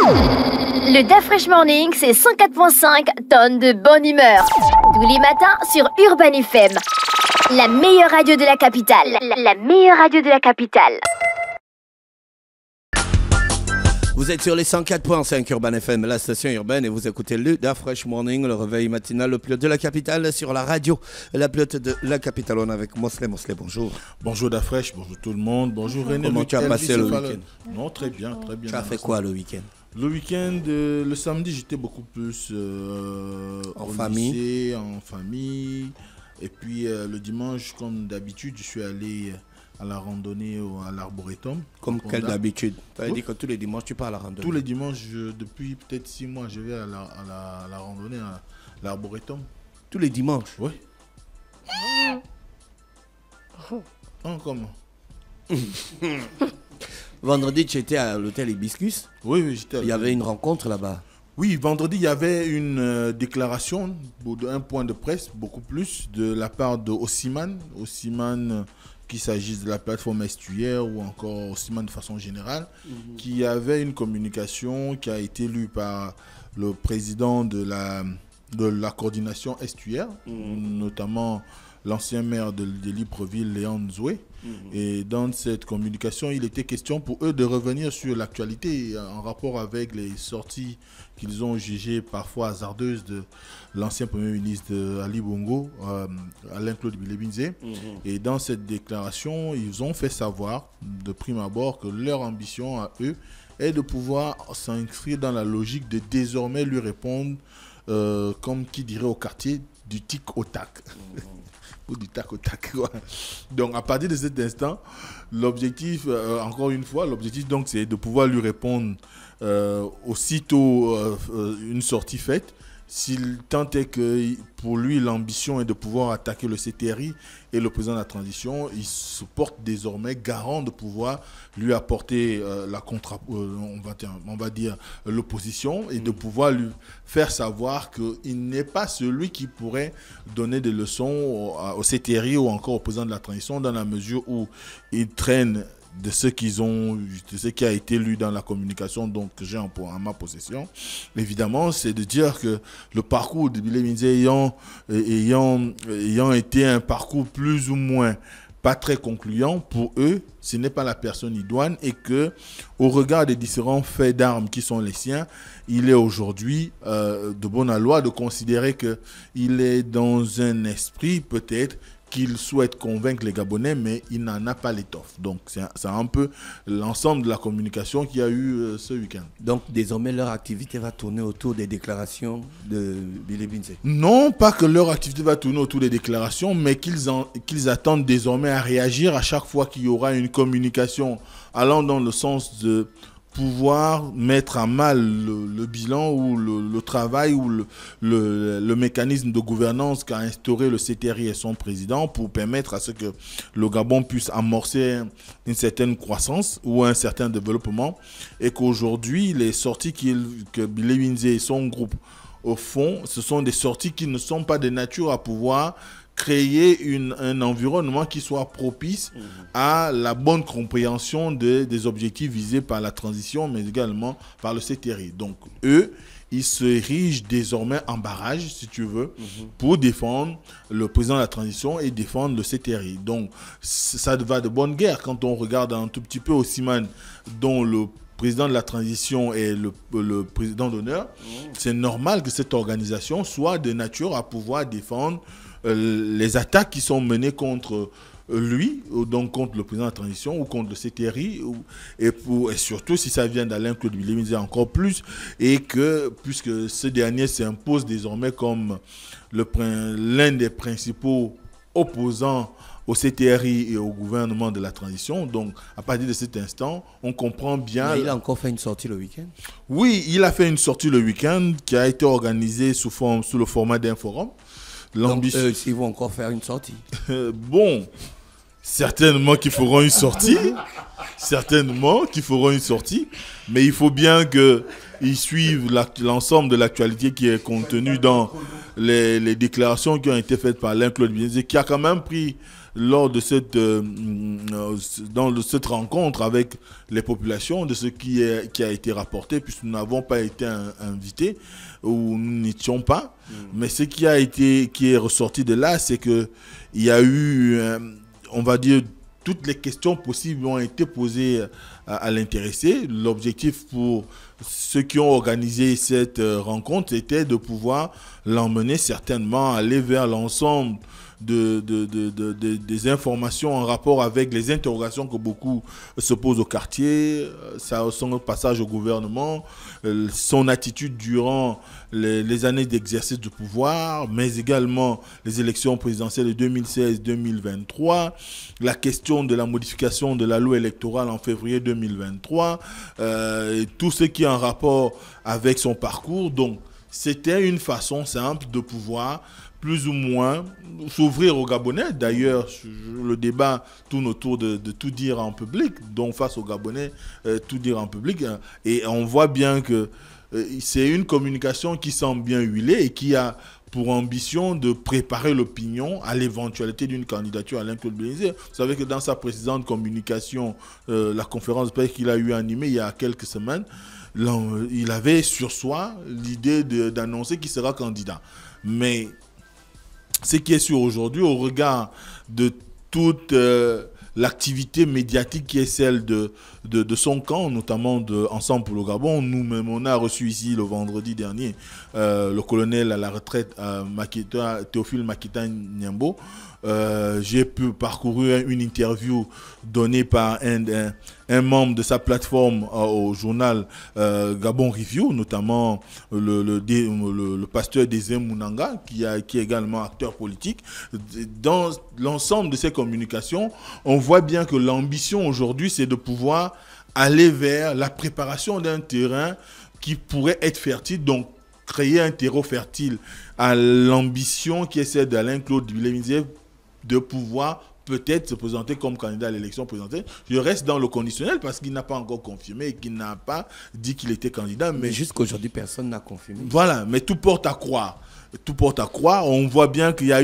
Le DaFresh Morning, c'est 104.5 tonnes de bonne humeur. Tous les matins sur Urban FM. La meilleure radio de la capitale. La meilleure radio de la capitale. Vous êtes sur les 104.5 Urban FM, la station urbaine, et vous écoutez le DaFresh Morning, le réveil matinal le plus de la capitale sur la radio. La plus de la capitale, on est avec Mosley. Mosley, bonjour. Bonjour DaFresh, bonjour tout le monde, bonjour René. Comment tu as passé le week-end? Non, très bien, très bien. Tu as fait quoi le week-end? Le week-end, le samedi, j'étais beaucoup plus en famille. En famille. Et puis le dimanche, comme d'habitude, je suis allé à la randonnée à l'Arboretum. Comme quelle d'habitude? Tu avais dit que tous les dimanches, tu pars à la randonnée? Tous les dimanches, depuis peut-être 6 mois, je vais à la randonnée à l'Arboretum. Tous les dimanches? Oui. Comment? Vendredi, tu étais à l'hôtel Hibiscus? Oui, j'étais. Il y avait une rencontre là-bas? Oui, vendredi, il y avait une déclaration, un point de presse, beaucoup plus, de la part de Osiman, qu'il s'agisse de la plateforme estuaire ou encore Osiman de façon générale, qui avait une communication qui a été lue par le président de la coordination estuaire, notamment l'ancien maire de Libreville, Léon Nzoué. Et dans cette communication, il était question pour eux de revenir sur l'actualité en rapport avec les sorties qu'ils ont jugées parfois hasardeuses de l'ancien premier ministre Ali Bongo, Alain-Claude Bilebinze. Et dans cette déclaration, ils ont fait savoir de prime abord que leur ambition à eux est de pouvoir s'inscrire dans la logique de désormais lui répondre, comme qui dirait au quartier, du tic au tac. Ou du tac au tac, quoi. Donc à partir de cet instant, l'objectif, encore une fois, l'objectif donc c'est de pouvoir lui répondre aussitôt une sortie faite. S'il tant est que pour lui l'ambition est de pouvoir attaquer le CTRI et le président de la transition, il se porte désormais garant de pouvoir lui apporter on va dire l'opposition et de pouvoir lui faire savoir qu'il n'est pas celui qui pourrait donner des leçons au CTRI ou encore au président de la transition dans la mesure où il traîne de ce qui a été lu dans la communication, donc que j'ai en ma possession. Évidemment, c'est de dire que le parcours de Bilebinze ayant été un parcours plus ou moins pas très concluant pour eux, ce n'est pas la personne idoine et que, au regard des différents faits d'armes qui sont les siens, il est aujourd'hui de bonne loi de considérer qu'il est dans un esprit peut-être qu'il souhaite convaincre les Gabonais, mais il n'en a pas l'étoffe. Donc, c'est un peu l'ensemble de la communication qu'il y a eu ce week-end. Donc, désormais, leur activité va tourner autour des déclarations de Bilebinze? Non, pas que leur activité va tourner autour des déclarations, mais qu'ils attendent désormais à réagir à chaque fois qu'il y aura une communication allant dans le sens de pouvoir mettre à mal le bilan ou le travail ou le mécanisme de gouvernance qu'a instauré le CTRI et son président pour permettre à ce que le Gabon puisse amorcer une certaine croissance ou un certain développement et qu'aujourd'hui les sorties que Bilebinze et son groupe au fond, ce sont des sorties qui ne sont pas de nature à pouvoir créer un environnement qui soit propice à la bonne compréhension des objectifs visés par la transition, mais également par le CTRI. Donc, eux, ils se érigent désormais en barrage, si tu veux, pour défendre le président de la transition et défendre le CTRI. Donc, ça va de bonne guerre quand on regarde un tout petit peu Osiman, dont le président de la transition et le président d'honneur. C'est normal que cette organisation soit de nature à pouvoir défendre les attaques qui sont menées contre lui, donc contre le président de la transition ou contre le CTRI, et surtout si ça vient d'Alain-Claude Bilebinze encore plus, et que puisque ce dernier s'impose désormais comme l'un des principaux opposants au CTRI et au gouvernement de la transition. Donc, à partir de cet instant, on comprend bien... Mais il a encore fait une sortie le week-end? Oui, il a fait une sortie le week-end qui a été organisée sous le format d'un forum. Donc, ils vont encore faire une sortie? Bon, certainement qu'ils feront une sortie. Certainement qu'ils feront une sortie. Mais il faut bien qu'ils suivent l'ensemble de l'actualité qui est contenue dans les déclarations qui ont été faites par Alain-Claude Bilebinze, qui a quand même pris lors de cette cette rencontre avec les populations de ce qui a été rapporté, puisque nous n'avons pas été invités ou nous n'étions pas. Mais ce qui est ressorti de là, c'est que il y a eu, on va dire, toutes les questions possibles ont été posées à l'intéressé. L'objectif pour ceux qui ont organisé cette rencontre était de pouvoir l'emmener certainement, aller vers l'ensemble des informations en rapport avec les interrogations que beaucoup se posent au quartier, son passage au gouvernement, son attitude durant les années d'exercice du pouvoir, mais également les élections présidentielles de 2016-2023, la question de la modification de la loi électorale en février 2023, et tout ce qui est en rapport avec son parcours. Donc, c'était une façon simple de pouvoir plus ou moins s'ouvrir aux Gabonais. D'ailleurs, le débat tourne autour de tout dire en public, donc face aux Gabonais, tout dire en public. Et on voit bien que c'est une communication qui semble bien huilée et qui a pour ambition de préparer l'opinion à l'éventualité d'une candidature à Alain-Claude Bélizier. Vous savez que dans sa précédente communication, la conférence de presse qu'il a eu animée il y a quelques semaines, il avait sur soi l'idée d'annoncer qu'il sera candidat. Mais ce qui est sûr aujourd'hui, au regard de toute l'activité médiatique qui est celle de son camp, notamment de Ensemble pour le Gabon, nous-mêmes, on a reçu ici le vendredi dernier le colonel à la retraite Théophile Makita Nyambo. J'ai pu parcourir une interview donnée par un membre de sa plateforme au journal Gabon Review, notamment le pasteur Désem Mounanga, qui est également acteur politique. Dans l'ensemble de ces communications, on voit bien que l'ambition aujourd'hui, c'est de pouvoir aller vers la préparation d'un terrain qui pourrait être fertile, donc créer un terreau fertile à l'ambition qui est celle d'Alain-Claude Bélizier de pouvoir peut-être se présenter comme candidat à l'élection présidentielle. Je reste dans le conditionnel parce qu'il n'a pas encore confirmé et qu'il n'a pas dit qu'il était candidat. Mais jusqu'à aujourd'hui, personne n'a confirmé. Voilà, mais tout porte à croire. Tout porte à croire. On voit bien qu'il y a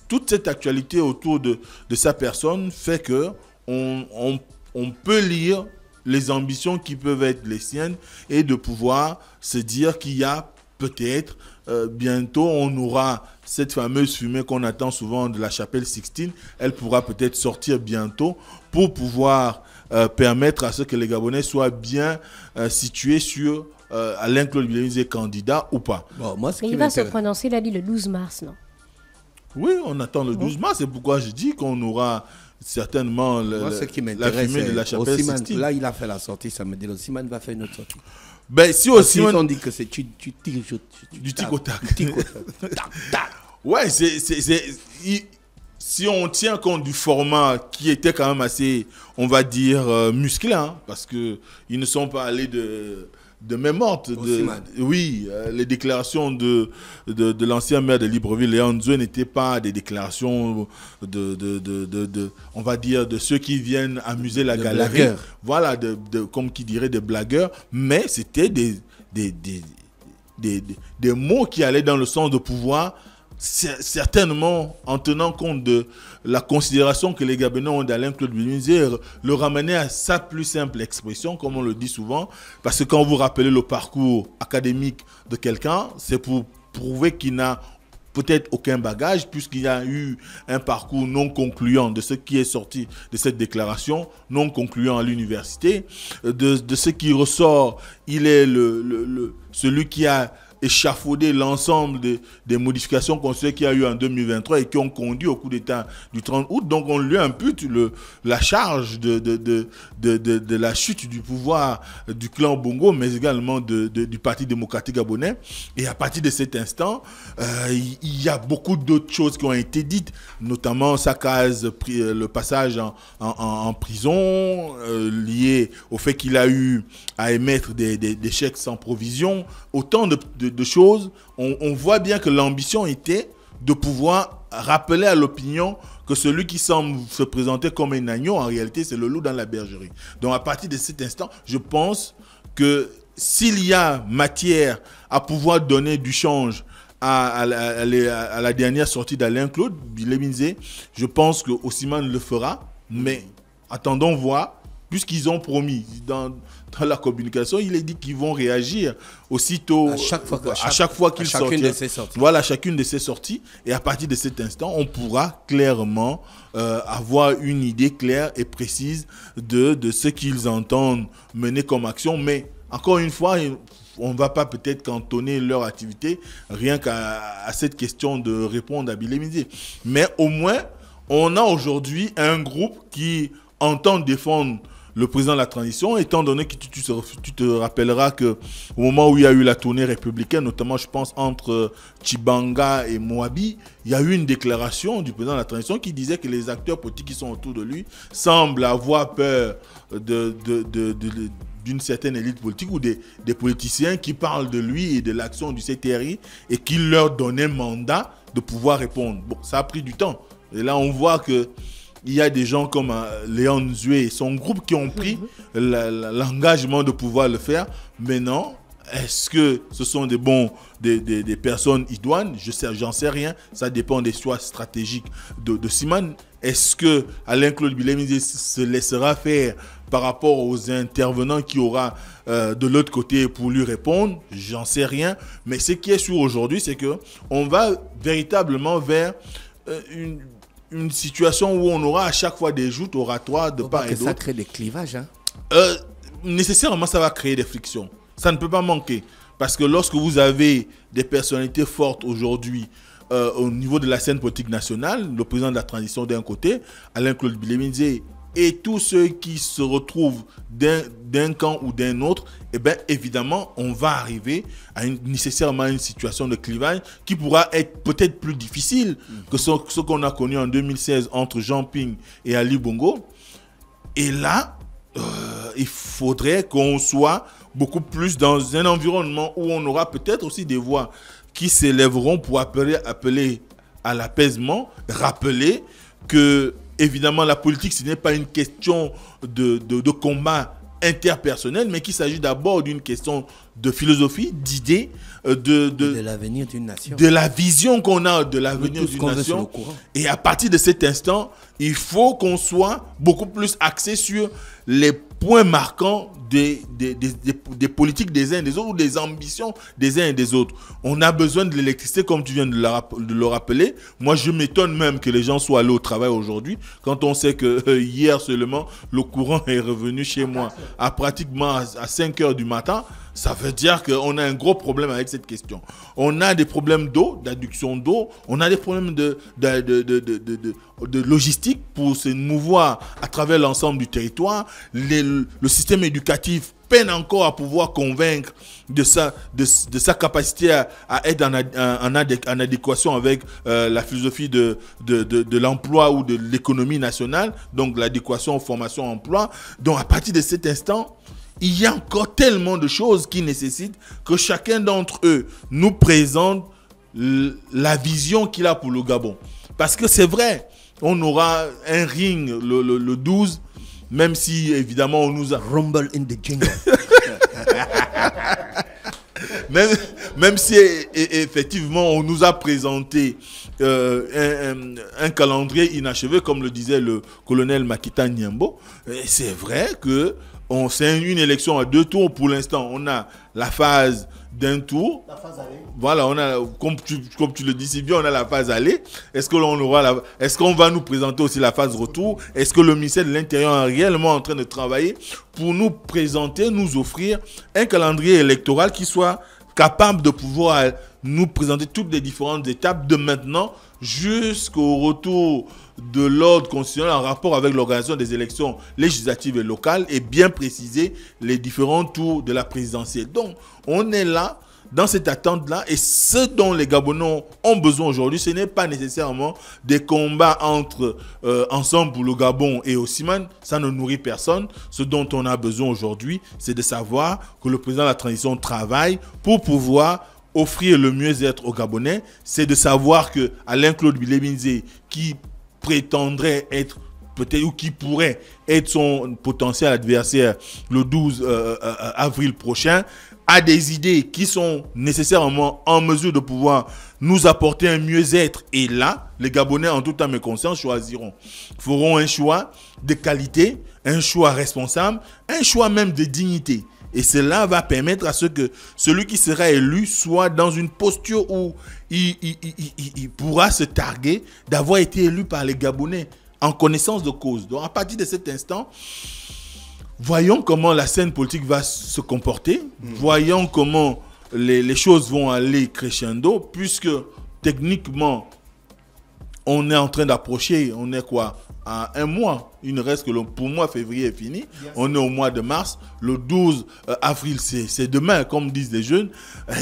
toute cette actualité autour de sa personne fait que on peut lire les ambitions qui peuvent être les siennes et de pouvoir se dire qu'il y a peut-être bientôt on aura cette fameuse fumée qu'on attend souvent de la chapelle Sixtine. Elle pourra peut-être sortir bientôt pour pouvoir permettre à ce que les Gabonais soient bien situés sur Alain-Claude Bélizier candidat ou pas. Bon, moi, mais il va se prononcer, il a dit le 12 mars, non? Oui, on attend le 12 mars. C'est pourquoi je dis qu'on aura certainement ce qui la fumée de la chapelle Sixtine. Là, il a fait la sortie, ça me dit Osimhen va faire une autre sortie. Ben, si Osimhen... on dit que c'est du tic au tac. Ouais, si on tient compte du format qui était quand même assez, on va dire, musclé, hein, parce qu'ils ne sont pas allés de même ordre. Oui, les déclarations de l'ancien maire de Libreville, Léon Nzoué, n'étaient pas des déclarations on va dire, de ceux qui viennent amuser la galerie. Blagueurs. Voilà, comme qui dirait des blagueurs, mais c'était des mots qui allaient dans le sens de pouvoir, certainement en tenant compte de la considération que les Gabonais ont d'Alain-Claude Bélizier, le ramener à sa plus simple expression, comme on le dit souvent, parce que quand vous rappelez le parcours académique de quelqu'un, c'est pour prouver qu'il n'a peut-être aucun bagage, puisqu'il y a eu un parcours non concluant de ce qui est sorti de cette déclaration, non concluant à l'université. De ce qui ressort, il est celui qui a échafaudé l'ensemble des modifications constitutionnelles qu'il y a eu en 2023 et qui ont conduit au coup d'État du 30 août. Donc on lui impute la charge de la chute du pouvoir du clan Bongo, mais également du Parti démocratique gabonais. Et à partir de cet instant, il y a beaucoup d'autres choses qui ont été dites, notamment sa case, le passage en prison, lié au fait qu'il a eu à émettre des chèques sans provision. Autant de choses, on voit bien que l'ambition était de pouvoir rappeler à l'opinion que celui qui semble se présenter comme un agneau, en réalité, c'est le loup dans la bergerie. Donc à partir de cet instant, je pense que s'il y a matière à pouvoir donner du change à la dernière sortie d'Alain Claude Bilemizé, je pense que Osimhen le fera, mais attendons voir, puisqu'ils ont promis dans la communication, il est dit qu'ils vont réagir aussitôt à chaque fois qu'ils sortent. Voilà, chacune de ces sorties. Et à partir de cet instant, on pourra clairement avoir une idée claire et précise de ce qu'ils entendent mener comme action. Mais encore une fois, on ne va pas peut-être cantonner leur activité rien qu'à cette question de répondre à Bilemizé. Mais au moins, on a aujourd'hui un groupe qui entend défendre le président de la transition, étant donné que tu te rappelleras qu'au moment où il y a eu la tournée républicaine, notamment je pense entre Tshibanga et Moabi, il y a eu une déclaration du président de la transition qui disait que les acteurs politiques qui sont autour de lui semblent avoir peur d'une certaine élite politique ou des politiciens qui parlent de lui et de l'action du CTRI et qui leur donnaient mandat de pouvoir répondre. Bon, ça a pris du temps. Et là, on voit que il y a des gens comme Léon Nzoué et son groupe qui ont pris l'engagement de pouvoir le faire. Maintenant, est-ce que ce sont des personnes idoines? J'en sais rien. Ça dépend des choix stratégiques de Simane. Est-ce que Alain Claude Bilemizé se laissera faire par rapport aux intervenants qu'il y aura de l'autre côté pour lui répondre? J'en sais rien. Mais ce qui est sûr aujourd'hui, c'est qu'on va véritablement vers une situation où on aura à chaque fois des joutes oratoires de part et d'autre. Ça crée des clivages, hein? Nécessairement, ça va créer des frictions. Ça ne peut pas manquer. Parce que lorsque vous avez des personnalités fortes aujourd'hui au niveau de la scène politique nationale, le président de la transition d'un côté, Alain Claude Bilemizé, et tous ceux qui se retrouvent d'un camp ou d'un autre, eh bien, évidemment, on va arriver à nécessairement une situation de clivage qui pourra être peut-être plus difficile que ce qu'on a connu en 2016 entre Jean Ping et Ali Bongo. Et là, il faudrait qu'on soit beaucoup plus dans un environnement où on aura peut-être aussi des voix qui s'élèveront pour appeler à l'apaisement, rappeler que évidemment, la politique, ce n'est pas une question de combat interpersonnel, mais qu'il s'agit d'abord d'une question de philosophie, d'idées, de l'avenir d'une nation. De la vision qu'on a de l'avenir d'une nation. Et à partir de cet instant, il faut qu'on soit beaucoup plus axé sur les points marquants des politiques des uns et des autres ou des ambitions des uns et des autres. On a besoin de l'électricité, comme tu viens de le rappeler. Moi, je m'étonne même que les gens soient allés au travail aujourd'hui, quand on sait que hier seulement, le courant est revenu chez moi à pratiquement à 5 heures du matin. Ça veut dire qu'on a un gros problème avec cette question. On a des problèmes d'eau, d'adduction d'eau. On a des problèmes de logistique pour se mouvoir à travers l'ensemble du territoire. Le système éducatif peine encore à pouvoir convaincre de sa capacité à être en adéquation avec la philosophie de l'emploi ou de l'économie nationale. Donc l'adéquation formation-emploi. Donc à partir de cet instant, il y a encore tellement de choses qui nécessitent que chacun d'entre eux nous présente la vision qu'il a pour le Gabon. Parce que c'est vrai, on aura un ring le 12, même si évidemment on nous a... Rumble in the jungle. Même si effectivement on nous a présenté un calendrier inachevé, comme le disait le colonel Makita Nyambo, c'est vrai que c'est une élection à 2 tours pour l'instant. On a la phase d'un tour. La phase aller. Voilà, on a, comme tu le dis si bien, on a la phase aller. Est-ce qu'on va nous présenter aussi la phase retour? Est-ce que le ministère de l'Intérieur est réellement en train de travailler pour nous présenter, nous offrir un calendrier électoral qui soit capable de pouvoir nous présenter toutes les différentes étapes de maintenant jusqu'au retour de l'ordre constitutionnel en rapport avec l'organisation des élections législatives et locales et bien préciser les différents tours de la présidentielle. Donc, on est là, dans cette attente-là, et ce dont les Gabonais ont besoin aujourd'hui, ce n'est pas nécessairement des combats entre Ensemble pour le Gabon et Osimhen, ça ne nourrit personne. Ce dont on a besoin aujourd'hui, c'est de savoir que le président de la transition travaille pour pouvoir offrir le mieux-être aux Gabonais. C'est de savoir que Alain Claude Bilemizé, qui prétendrait être peut-être ou qui pourrait être son potentiel adversaire le 12 avril prochain, a des idées qui sont nécessairement en mesure de pouvoir nous apporter un mieux-être. Et là, les Gabonais, en tout âme et conscience, choisiront. Feront un choix de qualité, un choix responsable, un choix même de dignité. Et cela va permettre à ce que celui qui sera élu soit dans une posture où il pourra se targuer d'avoir été élu par les Gabonais en connaissance de cause. Donc à partir de cet instant, voyons comment la scène politique va se comporter. Voyons comment les choses vont aller crescendo, puisque techniquement, on est en train d'approcher, on est quoi, à un mois. Il ne reste que pour moi, février est fini. On est au mois de mars. Le 12 avril, c'est demain, comme disent les jeunes.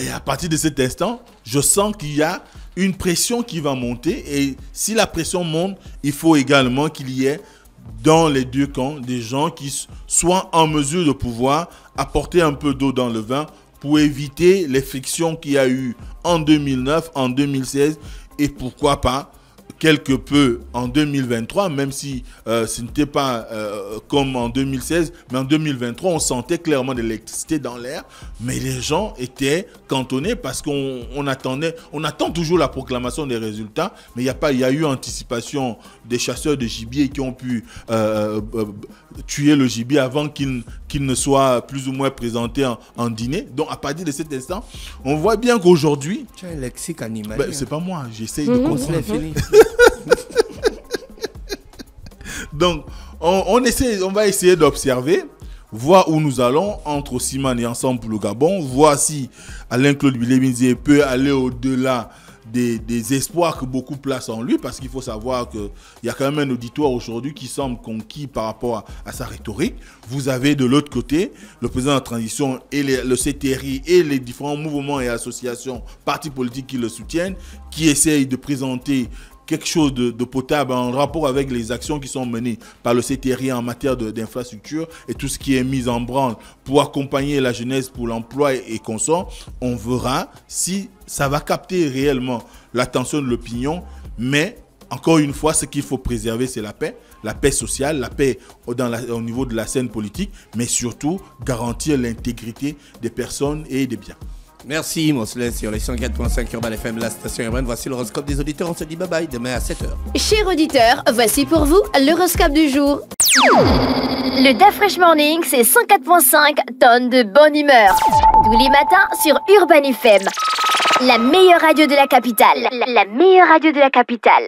Et à partir de cet instant, je sens qu'il y a une pression qui va monter. Et si la pression monte, il faut également qu'il y ait dans les deux camps des gens qui soient en mesure de pouvoir apporter un peu d'eau dans le vin pour éviter les frictions qu'il y a eu en 2009, en 2016 et pourquoi pas quelque peu en 2023, même si ce n'était pas comme en 2016, mais en 2023, on sentait clairement de l'électricité dans l'air, mais les gens étaient cantonnés parce qu'on attendait, on attend toujours la proclamation des résultats, mais il y a eu anticipation des chasseurs de gibier qui ont pu tuer le gibier avant qu'il ne soit plus ou moins présenté en dîner. Donc à partir de cet instant, on voit bien qu'aujourd'hui... Tu as un lexique animalier. C'est pas moi, j'essaye de comprendre. Donc, on va essayer d'observer, voir où nous allons entre Osiman et Ensemble pour le Gabon, voir si Alain-Claude Biléminzé peut aller au-delà des espoirs que beaucoup placent en lui, parce qu'il faut savoir qu'il y a quand même un auditoire aujourd'hui qui semble conquis par rapport à sa rhétorique. Vous avez de l'autre côté le président de la transition et le CTRI et les différents mouvements et associations, partis politiques qui le soutiennent, qui essayent de présenter quelque chose de potable en rapport avec les actions qui sont menées par le CTRI en matière d'infrastructure et tout ce qui est mis en branle pour accompagner la jeunesse pour l'emploi et consorts. On verra si ça va capter réellement l'attention de l'opinion, mais encore une fois, ce qu'il faut préserver, c'est la paix sociale, la paix au niveau de la scène politique, mais surtout garantir l'intégrité des personnes et des biens. Merci Mosley sur les 104.5 Urban FM, la station urbaine. Voici l'horoscope des auditeurs. On se dit bye bye demain à 7h. Chers auditeurs, voici pour vous l'horoscope du jour. Le DAF Fresh Morning, c'est 104.5 tonnes de bonne humeur. Tous les matins sur Urban FM. La meilleure radio de la capitale. La meilleure radio de la capitale.